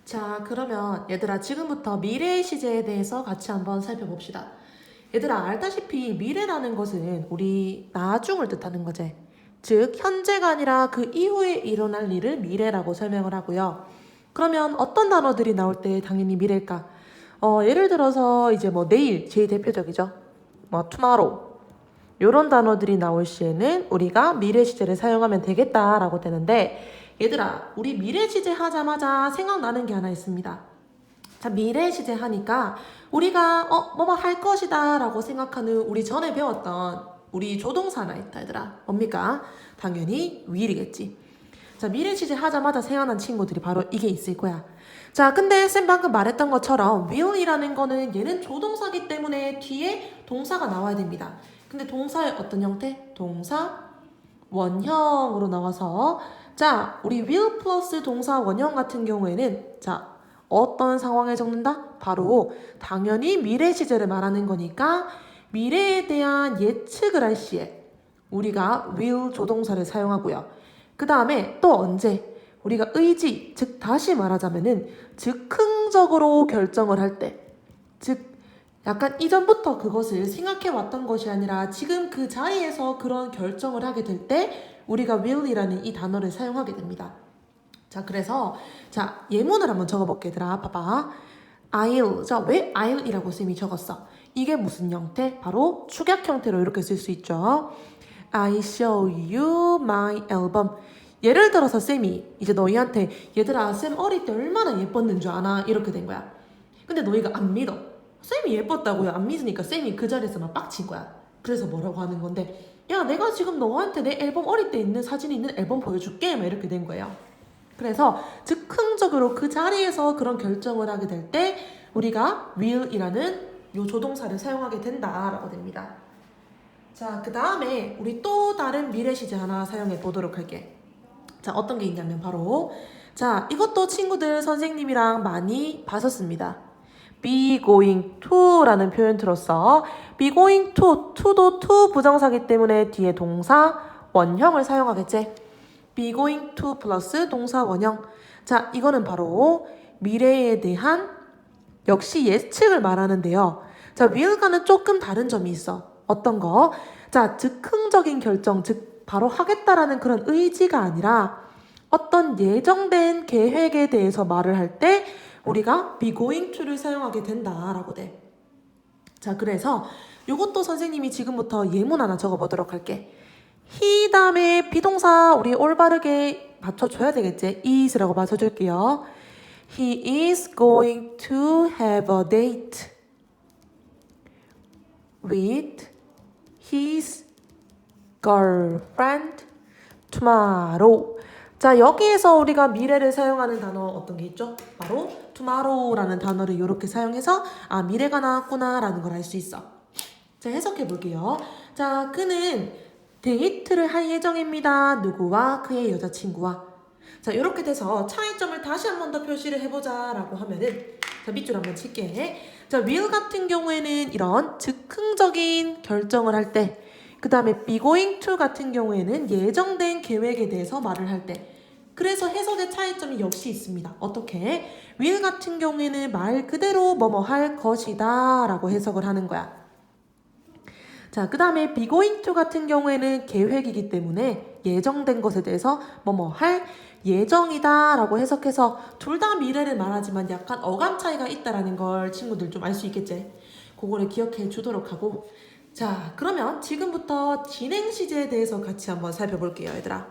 자, 그러면 얘들아 지금부터 미래의 시제에 대해서 같이 한번 살펴봅시다. 얘들아 알다시피 미래라는 것은 우리 나중을 뜻하는 거지. 즉 현재가 아니라 그 이후에 일어날 일을 미래라고 설명을 하고요. 그러면 어떤 단어들이 나올 때 당연히 미래일까? 예를 들어서 이제 뭐 내일 제일 대표적이죠. 뭐 tomorrow 이런 단어들이 나올 시에는 우리가 미래 시제를 사용하면 되겠다라고 되는데 얘들아 우리 미래 시제 하자마자 생각나는 게 하나 있습니다. 자, 미래 시제 하니까 우리가 뭐뭐 할 것이다 라고 생각하는 우리 전에 배웠던 우리 조동사 하나 있다 얘들아. 뭡니까? 당연히 will이겠지. 자, 미래 시제 하자마자 생각난 친구들이 바로 이게 있을 거야. 자, 근데 쌤 방금 말했던 것처럼 will이라는 거는 얘는 조동사기 때문에 뒤에 동사가 나와야 됩니다. 근데 동사의 어떤 형태? 동사 원형으로 나와서 자, 우리 will 플러스 동사 원형 같은 경우에는 자, 어떤 상황에 적는다? 바로 당연히 미래 시제를 말하는 거니까 미래에 대한 예측을 할 시에 우리가 will 조동사를 사용하고요. 그 다음에 또 언제? 우리가 의지, 즉 다시 말하자면은 즉흥적으로 결정을 할 때, 즉 약간 이전부터 그것을 생각해 왔던 것이 아니라 지금 그 자리에서 그런 결정을 하게 될 때 우리가 will이라는 이 단어를 사용하게 됩니다. 자, 그래서 자 예문을 한번 적어볼게 얘들아. 봐봐. I'll. 자, 왜 I'll이라고 쌤이 적었어? 이게 무슨 형태? 바로 축약 형태로 이렇게 쓸 수 있죠. I show you my album. 예를 들어서 쌤이 이제 너희한테 얘들아 쌤 어릴 때 얼마나 예뻤는 줄 아나? 이렇게 된 거야. 근데 너희가 안 믿어. 쌤이 예뻤다고요. 안 믿으니까 쌤이 그 자리에서 막 빡친 거야. 그래서 뭐라고 하는 건데 야 내가 지금 너한테 내 앨범 어릴 때 있는 사진이 있는 앨범 보여줄게 막 이렇게 된 거예요. 그래서 즉흥적으로 그 자리에서 그런 결정을 하게 될 때 우리가 will이라는 요 조동사를 사용하게 된다라고 됩니다. 자, 그 다음에 우리 또 다른 미래 시제 하나 사용해 보도록 할게. 자, 어떤 게 있냐면 바로 자, 이것도 친구들 선생님이랑 많이 봤었습니다. be going to 라는 표현 들었어. be going to도 to 부정사기 때문에 뒤에 동사 원형을 사용하겠지. be going to 플러스 동사 원형. 자, 이거는 바로 미래에 대한 역시 예측을 말하는데요. 자, will과는 조금 다른 점이 있어. 어떤 거? 자, 즉흥적인 결정, 즉 바로 하겠다라는 그런 의지가 아니라 어떤 예정된 계획에 대해서 말을 할 때 우리가 be going to를 사용하게 된다라고 돼. 자, 그래서 이것도 선생님이 지금부터 예문 하나 적어보도록 할게. he 다음에 비동사 우리 올바르게 맞춰줘야 되겠지? is라고 맞춰줄게요. He is going to have a date with his girlfriend tomorrow. 자, 여기에서 우리가 미래를 사용하는 단어 어떤 게 있죠? 바로 tomorrow라는 단어를 이렇게 사용해서 아, 미래가 나왔구나 라는 걸 알 수 있어. 자, 해석해 볼게요. 자, 그는 데이트를 할 예정입니다. 누구와? 그의 여자친구와. 자, 이렇게 돼서 차이점을 다시 한 번 더 표시를 해보자 라고 하면은 자, 밑줄 한번 칠게. 자, will 같은 경우에는 이런 즉흥적인 결정을 할 때, 그 다음에 be going to 같은 경우에는 예정된 계획에 대해서 말을 할 때, 그래서 해석의 차이점이 역시 있습니다. 어떻게? will 같은 경우에는 말 그대로 뭐뭐 할 것이다 라고 해석을 하는 거야. 자, 그 다음에 be going to 같은 경우에는 계획이기 때문에 예정된 것에 대해서 뭐뭐 할 예정이다 라고 해석해서 둘 다 미래를 말하지만 약간 어감 차이가 있다라는 걸 친구들 좀 알 수 있겠지? 그거를 기억해 주도록 하고 자, 그러면 지금부터 진행 시제에 대해서 같이 한번 살펴볼게요, 얘들아.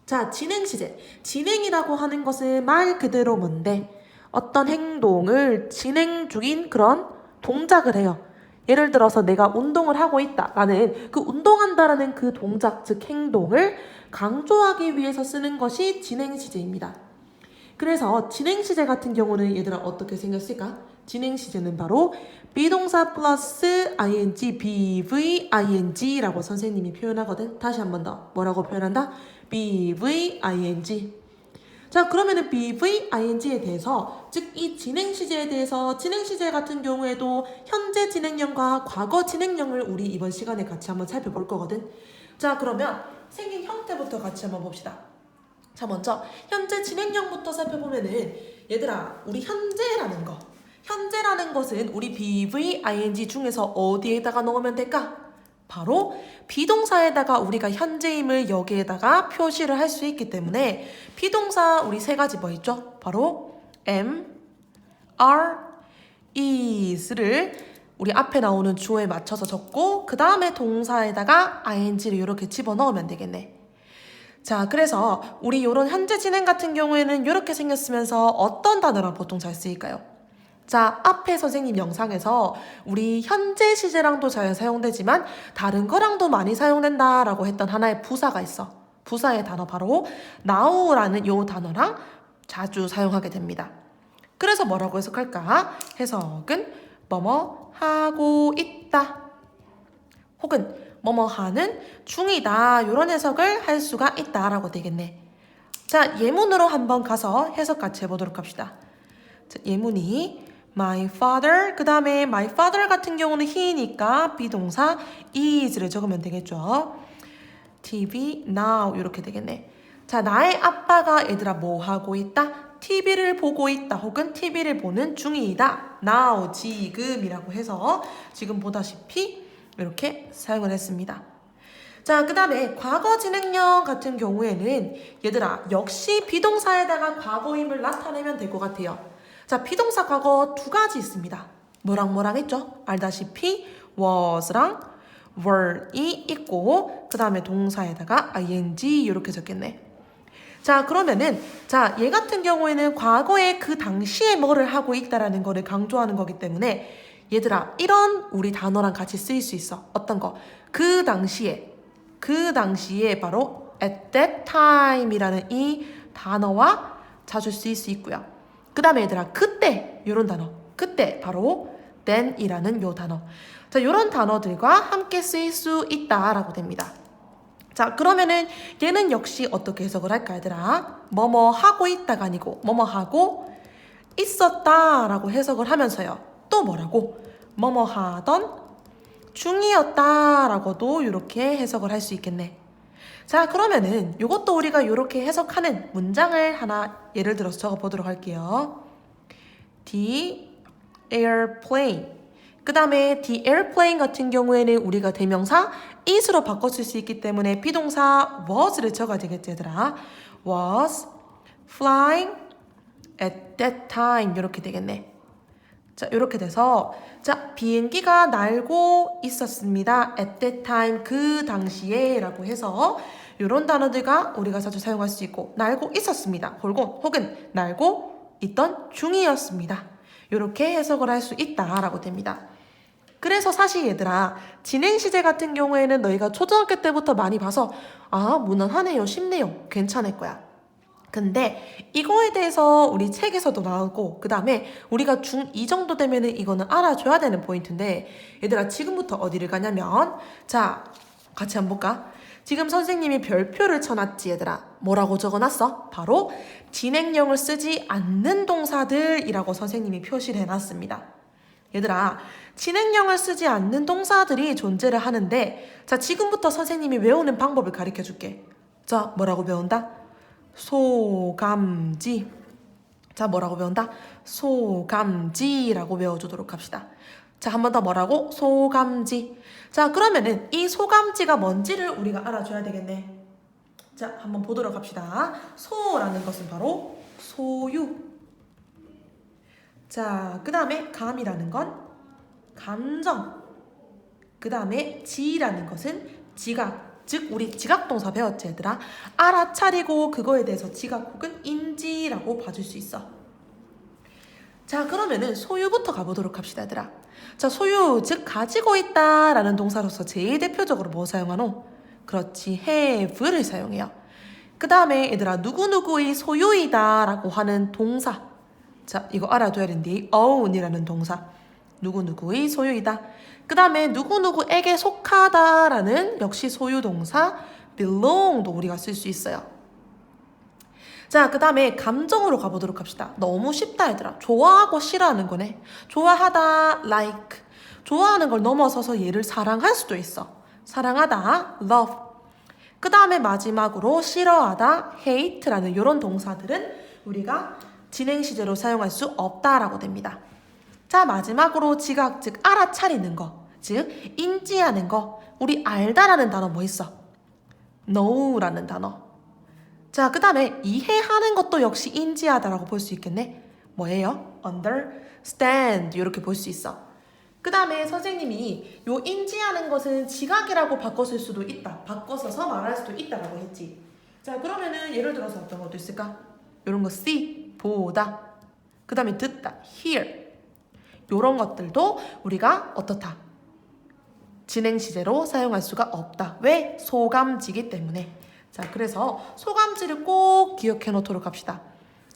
자, 진행 시제. 진행이라고 하는 것은 말 그대로 뭔데 어떤 행동을 진행 중인 그런 동작을 해요. 예를 들어서 내가 운동을 하고 있다라는 그 운동한다라는 그 동작, 즉 행동을 강조하기 위해서 쓰는 것이 진행 시제입니다. 그래서 진행 시제 같은 경우는 얘들아 어떻게 생겼을까? 진행 시제는 바로 비동사 플러스 ing, bv, ing라고 선생님이 표현하거든. 다시 한 번 더. 뭐라고 표현한다? bv, ing. 자, 그러면은 bv, ing에 대해서 즉 이 진행 시제에 대해서 진행 시제 같은 경우에도 현재 진행형과 과거 진행형을 우리 이번 시간에 같이 한번 살펴볼 거거든. 자, 그러면 생긴 형태부터 같이 한번 봅시다. 자, 먼저 현재 진행형부터 살펴보면은 얘들아, 우리 현재라는 것은 우리 BV, ING 중에서 어디에다가 넣으면 될까? 바로 비동사에다가 우리가 현재임을 여기에다가 표시를 할 수 있기 때문에 비동사 우리 세 가지 뭐 있죠? 바로 am, are, is를 우리 앞에 나오는 주어에 맞춰서 적고 그 다음에 동사에다가 ing를 이렇게 집어넣으면 되겠네. 자, 그래서 우리 요런 현재 진행 같은 경우에는 이렇게 생겼으면서 어떤 단어랑 보통 잘 쓰일까요? 자, 앞에 선생님 영상에서 우리 현재 시제랑도 잘 사용되지만 다른 거랑도 많이 사용된다라고 했던 하나의 부사가 있어. 부사의 단어 바로 now라는 요 단어랑 자주 사용하게 됩니다. 그래서 뭐라고 해석할까? 해석은 뭐뭐 하고 있다. 혹은 뭐뭐 하는 중이다. 이런 해석을 할 수가 있다라고 되겠네. 자, 예문으로 한번 가서 해석 같이 해보도록 합시다. 자, 예문이 my father, 그 다음에 my father 같은 경우는 he니까 비동사 is를 적으면 되겠죠. TV now 이렇게 되겠네. 자, 나의 아빠가 얘들아 뭐 하고 있다? TV를 보고 있다 혹은 TV를 보는 중이다. now 지금이라고 해서 지금 보다시피 이렇게 사용을 했습니다. 자, 그 다음에 과거 진행형 같은 경우에는 얘들아 역시 비동사에다가 과거임을 나타내면 될 것 같아요. 자, 비동사 과거 두 가지 있습니다. 뭐랑 했죠? 알다시피 was랑 were이 있고 그 다음에 동사에다가 ing 이렇게 적겠네. 자, 그러면은 자, 얘 같은 경우에는 과거에 그 당시에 뭐를 하고 있다라는 거를 강조하는 거기 때문에 얘들아 이런 우리 단어랑 같이 쓰일 수 있어. 어떤 거? 그 당시에 바로 at that time이라는 이 단어와 자주 쓰일 수 있고요. 그 다음에 얘들아 그때 이런 단어, 그때 바로 then이라는 요 단어. 자, 이런 단어들과 함께 쓰일 수 있다라고 됩니다. 자, 그러면은 얘는 역시 어떻게 해석을 할까 얘들아? 뭐뭐 하고 있다가 아니고 뭐뭐 하고 있었다라고 해석을 하면서요. 또 뭐라고? 뭐뭐 하던 중이었다라고도 이렇게 해석을 할 수 있겠네. 자, 그러면은 이것도 우리가 이렇게 해석하는 문장을 하나 예를 들어서 적어보도록 할게요. The airplane. 그 다음에 the airplane 같은 경우에는 우리가 대명사 is로 바꿔 쓸 수 있기 때문에 비동사 was를 적어야 되겠지 얘들아. was flying at that time 이렇게 되겠네. 자, 이렇게 돼서 자, 비행기가 날고 있었습니다. at that time 그 당시에 라고 해서 이런 단어들과 우리가 자주 사용할 수 있고 날고 있었습니다. 혹은 날고 있던 중이었습니다. 이렇게 해석을 할 수 있다라고 됩니다. 그래서 사실 얘들아 진행시제 같은 경우에는 너희가 초등학교 때부터 많이 봐서 무난하네요, 쉽네요, 괜찮을 거야. 근데 이거에 대해서 우리 책에서도 나오고 그 다음에 우리가 중2 정도 되면은 이거는 알아줘야 되는 포인트인데 얘들아 지금부터 어디를 가냐면 자 같이 한번 볼까? 지금 선생님이 별표를 쳐놨지 얘들아. 뭐라고 적어놨어? 바로 진행형을 쓰지 않는 동사들이라고 선생님이 표시를 해놨습니다. 얘들아 진행형을 쓰지 않는 동사들이 존재를 하는데 자 지금부터 선생님이 외우는 방법을 가르쳐 줄게. 자 뭐라고 배운다? 소감지. 자 뭐라고 배운다? 소감지라고 외워주도록 합시다. 자 한 번 더 뭐라고? 소감지. 자 그러면은 이 소감지가 뭔지를 우리가 알아줘야 되겠네. 자 한번 보도록 합시다. 소라는 것은 바로 소유. 자 그 다음에 감이라는 건 감정. 그 다음에 지라는 것은 지각. 즉 우리 지각동사 배웠지 얘들아. 알아차리고 그거에 대해서 지각 혹은 인지라고 봐줄 수 있어. 자 그러면은 소유부터 가보도록 합시다 얘들아. 자 소유 즉 가지고 있다 라는 동사로서 제일 대표적으로 뭐 사용하노? 그렇지 have를 사용해요. 그 다음에 얘들아 누구누구의 소유이다 라고 하는 동사. 자 이거 알아둬야 되는데 own이라는 동사. 누구누구의 소유이다. 그 다음에 누구누구에게 속하다라는 역시 소유동사 belong도 우리가 쓸 수 있어요. 자, 그 다음에 감정으로 가보도록 합시다. 너무 쉽다 얘들아. 좋아하고 싫어하는 거네. 좋아하다 like. 좋아하는 걸 넘어서서 얘를 사랑할 수도 있어. 사랑하다 love. 그 다음에 마지막으로 싫어하다 hate라는 이런 동사들은 우리가 진행 시제로 사용할 수 없다라고 됩니다. 자, 마지막으로 지각, 즉 알아차리는 거, 즉 인지하는 거. 우리 알다라는 단어 뭐 있어? know라는 단어. 자, 그 다음에 이해하는 것도 역시 인지하다라고 볼 수 있겠네. 뭐예요? understand 이렇게 볼 수 있어. 그 다음에 선생님이 요 인지하는 것은 지각이라고 바꿨을 수도 있다. 바꿔서 말할 수도 있다라고 했지. 자, 그러면은 예를 들어서 어떤 것도 있을까? 요런 거 see, 보다. 그 다음에 듣다, hear. 요런 것들도 우리가 어떻다? 진행 시제로 사용할 수가 없다. 왜? 소감지기 때문에. 자, 그래서 소감지를 꼭 기억해 놓도록 합시다.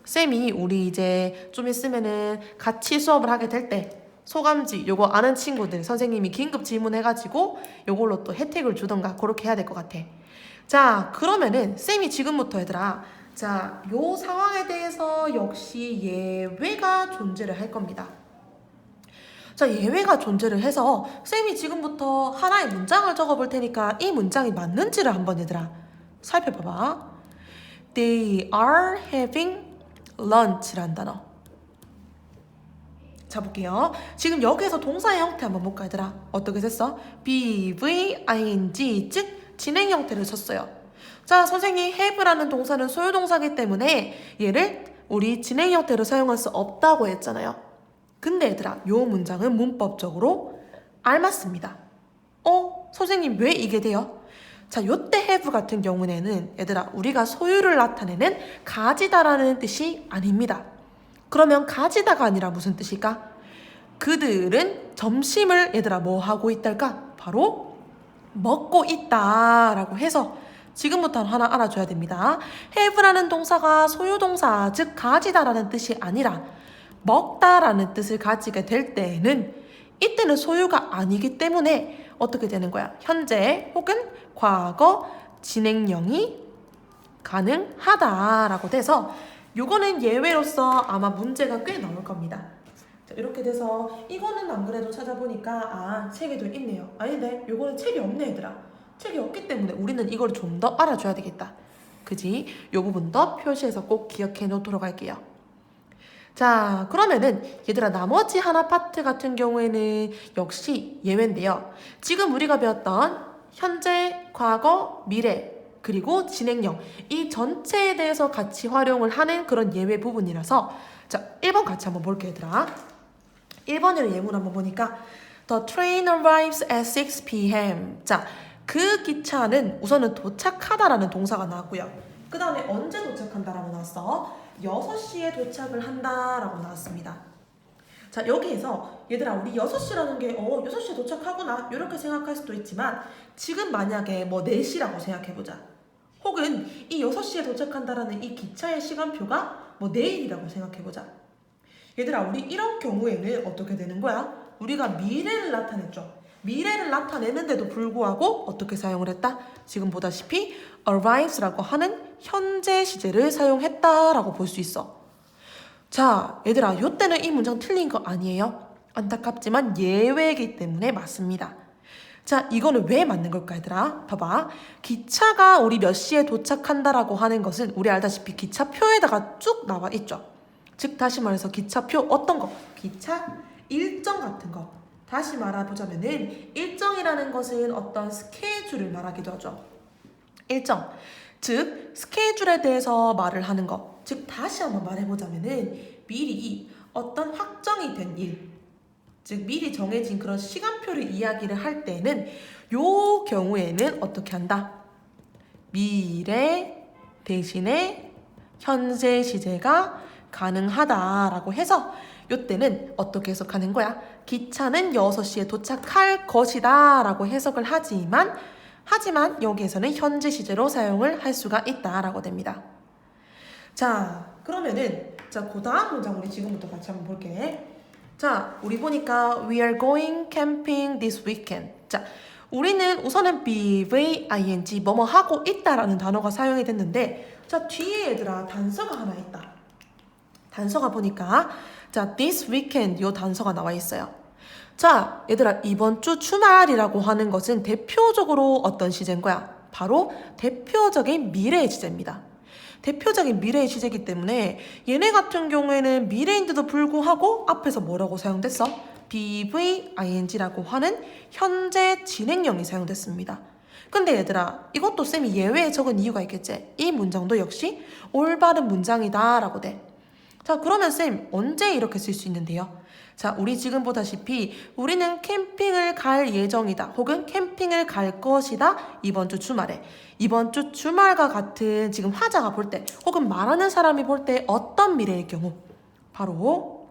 쌤이 우리 이제 좀 있으면은 같이 수업을 하게 될 때 소감지 요거 아는 친구들 선생님이 긴급 질문해가지고 요걸로 또 혜택을 주던가 그렇게 해야 될 것 같아. 자, 그러면은 쌤이 지금부터 얘들아, 자, 요 상황에 대해서 역시 예외가 존재를 할 겁니다. 자, 예외가 존재를 해서 쌤이 지금부터 하나의 문장을 적어볼 테니까 이 문장이 맞는지를 한번 얘들아 살펴봐봐. They are having lunch란 단어. 자, 볼게요. 지금 여기에서 동사의 형태 한번 볼까 얘들아. 어떻게 썼어? BVING, 즉 진행 형태를 썼어요. 자, 선생님 have라는 동사는 소유동사이기 때문에 얘를 우리 진행 형태로 사용할 수 없다고 했잖아요. 근데 얘들아, 요 문장은 문법적으로 알맞습니다. 선생님 왜 이게 돼요? 자, 요때 have 같은 경우에는 얘들아, 우리가 소유를 나타내는 가지다라는 뜻이 아닙니다. 그러면 가지다가 아니라 무슨 뜻일까? 그들은 점심을 얘들아 뭐 하고 있달까? 바로 먹고 있다라고 해서 지금부터 하나 알아줘야 됩니다. have라는 동사가 소유동사, 즉 가지다라는 뜻이 아니라 먹다라는 뜻을 가지게 될 때에는 이때는 소유가 아니기 때문에 어떻게 되는 거야? 현재 혹은 과거 진행형이 가능하다라고 돼서 요거는 예외로서 아마 문제가 꽤 나올 겁니다. 자, 이렇게 돼서 이거는 안 그래도 찾아보니까 책에도 있네요. 아닌데 요거는 책이 없네 얘들아. 책이 없기 때문에 우리는 이걸 좀 더 알아줘야 되겠다. 그지? 요 부분도 표시해서 꼭 기억해 놓도록 할게요. 자, 그러면은 얘들아, 나머지 하나 파트 같은 경우에는 역시 예외인데요. 지금 우리가 배웠던 현재, 과거, 미래 그리고 진행형 이 전체에 대해서 같이 활용을 하는 그런 예외 부분이라서 자, 1번 같이 한번 볼게요 얘들아. 1번으로 예문 한번 보니까 The train arrives at 6 p.m. 자, 그 기차는 우선은 도착하다라는 동사가 나왔고요. 그 다음에 언제 도착한다라고 나왔어? 6시에 도착을 한다라고 나왔습니다. 자, 여기에서 얘들아, 우리 6시라는 게 6시에 도착하구나 이렇게 생각할 수도 있지만 지금 만약에 뭐 4시라고 생각해보자. 혹은 이 6시에 도착한다라는 이 기차의 시간표가 뭐 내일이라고 생각해보자. 얘들아, 우리 이런 경우에는 어떻게 되는 거야? 우리가 미래를 나타냈죠. 미래를 나타내는데도 불구하고 어떻게 사용을 했다? 지금 보다시피 arrives라고 하는 현재 시제를 사용했다라고 볼 수 있어. 자, 얘들아, 요때는 이 문장 틀린 거 아니에요? 안타깝지만 예외이기 때문에 맞습니다. 자, 이거는 왜 맞는 걸까 얘들아? 봐봐. 기차가 우리 몇 시에 도착한다라고 하는 것은 우리 알다시피 기차표에다가 쭉 나와 있죠. 즉 다시 말해서 기차표 어떤 거? 기차 일정 같은 거. 다시 말해보자면은 일정이라는 것은 어떤 스케줄을 말하기도 하죠. 일정. 즉 스케줄에 대해서 말을 하는 거. 즉 다시 한번 말해보자면은 미리 어떤 확정이 된 일, 즉 미리 정해진 그런 시간표를 이야기를 할 때는 요 경우에는 어떻게 한다? 미래 대신에 현재 시제가 가능하다라고 해서 요때는 어떻게 해석하는 거야? 기차는 6시에 도착할 것이다 라고 해석을 하지만 여기에서는 현재 시제로 사용을 할 수가 있다라고 됩니다. 자, 그러면은 그 다음 문장 우리 지금부터 같이 한번 볼게. 자, 우리 보니까 We are going camping this weekend. 자, 우리는 우선은 BVING 뭐뭐 하고 있다라는 단어가 사용이 됐는데 자, 뒤에 얘들아 단서가 하나 있다. 단서가 보니까 자, this weekend 요 단서가 나와 있어요. 자, 얘들아, 이번 주 주말이라고 하는 것은 대표적으로 어떤 시제인 거야? 바로 대표적인 미래의 시제입니다. 대표적인 미래의 시제이기 때문에 얘네 같은 경우에는 미래인데도 불구하고 앞에서 뭐라고 사용됐어? BVing라고 하는 현재 진행형이 사용됐습니다. 근데 얘들아, 이것도 쌤이 예외에 적은 이유가 있겠지? 이 문장도 역시 올바른 문장이다 라고 돼. 자, 그러면 쌤 언제 이렇게 쓸 수 있는데요? 자, 우리 지금 보다시피 우리는 캠핑을 갈 예정이다 혹은 캠핑을 갈 것이다 이번 주 주말에. 이번 주 주말과 같은 지금 화자가 볼 때 혹은 말하는 사람이 볼 때 어떤 미래일 경우? 바로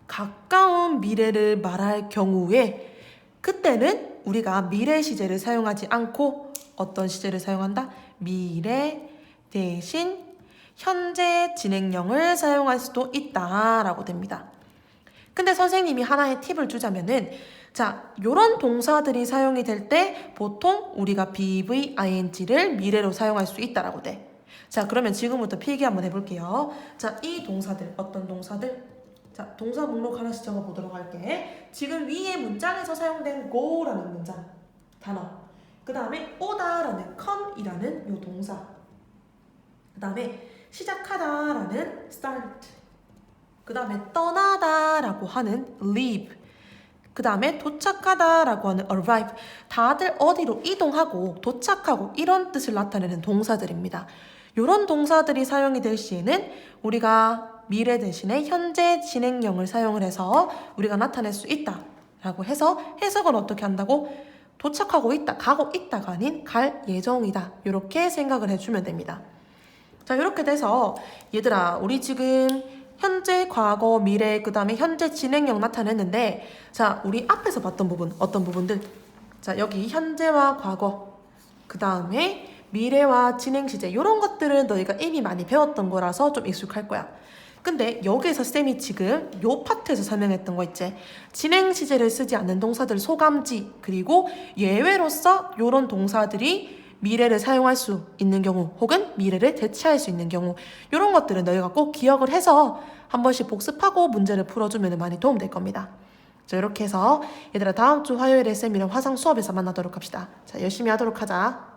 가까운 미래를 말할 경우에 그때는 우리가 미래 시제를 사용하지 않고 어떤 시제를 사용한다? 미래 대신 현재 진행형을 사용할 수도 있다라고 됩니다. 근데 선생님이 하나의 팁을 주자면은 자, 요런 동사들이 사용이 될 때 보통 우리가 BVing를 미래로 사용할 수 있다라고 돼. 자, 그러면 지금부터 필기 한번 해볼게요. 자, 이 동사들 어떤 동사들? 자, 동사 목록 하나씩 적어보도록 할게. 지금 위에 문장에서 사용된 go라는 문장 단어, 그 다음에 오다라는 come이라는 요 동사, 그 다음에 시작하다라는 start, 그 다음에 떠나다라고 하는 leave, 그 다음에 도착하다라고 하는 arrive. 다들 어디로 이동하고 도착하고 이런 뜻을 나타내는 동사들입니다. 이런 동사들이 사용이 될 시에는 우리가 미래 대신에 현재 진행형을 사용을 해서 우리가 나타낼 수 있다라고 해서 해석은 어떻게 한다고? 도착하고 있다, 가고 있다가 아닌 갈 예정이다. 이렇게 생각을 해주면 됩니다. 자, 이렇게 돼서 얘들아, 우리 지금 현재, 과거, 미래, 그 다음에 현재 진행형 나타냈는데 자, 우리 앞에서 봤던 부분, 어떤 부분들? 자, 여기 현재와 과거, 그 다음에 미래와 진행 시제, 이런 것들은 너희가 이미 많이 배웠던 거라서 좀 익숙할 거야. 근데 여기에서 쌤이 지금 요 파트에서 설명했던 거 있지? 진행 시제를 쓰지 않는 동사들 소감지, 그리고 예외로서 요런 동사들이 미래를 사용할 수 있는 경우 혹은 미래를 대체할 수 있는 경우, 이런 것들은 너희가 꼭 기억을 해서 한 번씩 복습하고 문제를 풀어주면 많이 도움될 겁니다. 자, 이렇게 해서 얘들아, 다음 주 화요일에 쌤이랑 화상 수업에서 만나도록 합시다. 자, 열심히 하도록 하자.